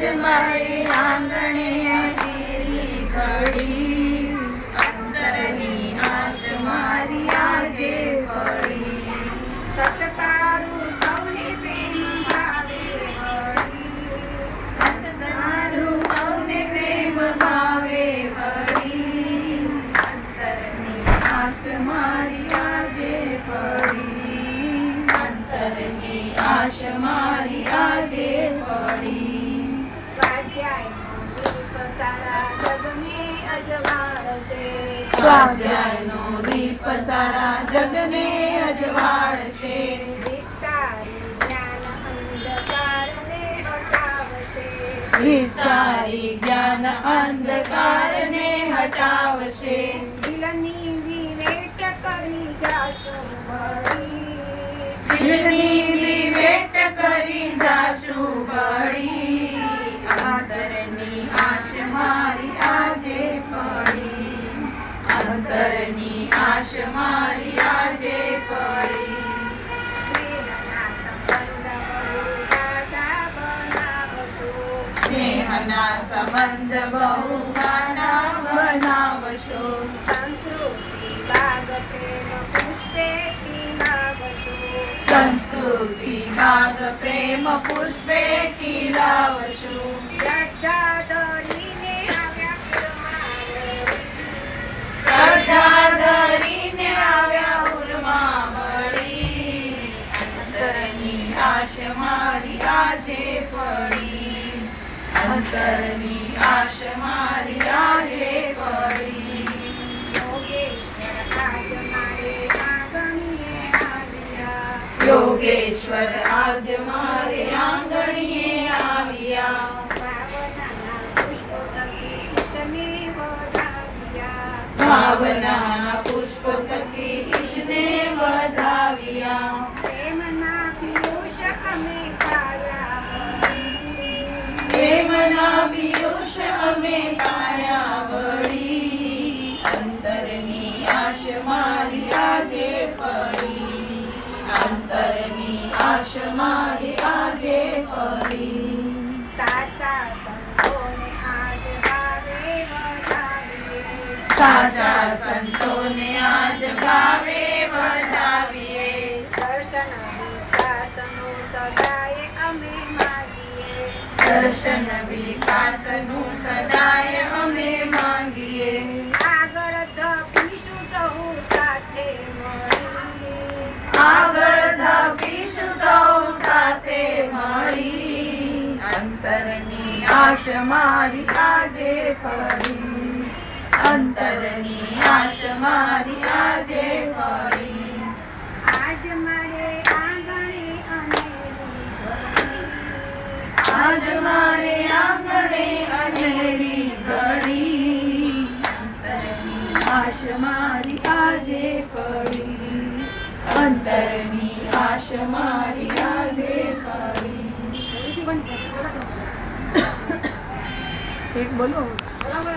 મારે આંગણે અધીરી ઘડી, અંતરની આશ મારી આજે પડી. સત્તારું સૌને પ્રેમ ભાવે વળી, સત્તારું સૌને પ્રેમ ભાવે વળી, અંતરની આશ મારી આજે પડી, અંતરની આશ મારી આજે પડી. સ્વાધ્યાયનો દીપ સારા જગને અજવાળશે, વિસ્તારી જ્ઞાન અંધકારને હટાવશે. દિલની વિવેટ કરી જાશું ભળી, દિલની વિવેટ કરી જાશું ભળી, અંતરની આશ મારી આજે પડી, અંતરની આશ મારી આજે પડી. સ્નેહના સંબંધ બહુ ગાના બનાવશો, સંસ્કૃતિ બાગ પ્રેમ પુષ્પે પીલાવશો, સંસ્કૃતિ બાગ પ્રેમ પુષ્પે ખીલાવશો. શ્રદ્ધા ધરીને આવ્યા પુરમાવળી, શ્રદ્ધા ધરીને આવ્યા ઉર્માવળી, અંતરની આશ મારી આજે પડી, અંતરની આશ મારી આજે પડી. યોગેશ્વર આજ મારે આંગણીએ આવ્યા, યોગેશ્વર આજ મારે આંગણીએ આવ્યા, ભાવનાના પુષ્પ થકી ઈશને વધાવ્યા, પ્રેમના પિયુષ અમે પાયા, પ્રેમના પિયુષ અમે પાયા વળી, અંતરની આશ મારી આજે પડી, અંતરની આશ મારી આજે પડી. સાચા સંતોને આજ ભાવે વધાવીએ, સાચા સંતોને આજ ભાવે વધાવીએ, દર્શન વિકાસનું સદાય અમે માગીએ, દર્શન વિકાસનું સદાય અમે માંગીએ. આગળ ધપીશું સહુ સાથે મળી, આગળ ધપીશું સૌ સાથે મળી, અંતરની આશ મારી આજે પડી, અંતરની આશ મારી આજે પડી. આજ મારે આંગણે અનેરી ઘડી, આજ મારે આંગણે અનેરી ઘડી, અંતરની આશ મારી આજે પડી, અંતરની આશ મારી આજે પડી. એક બોલો.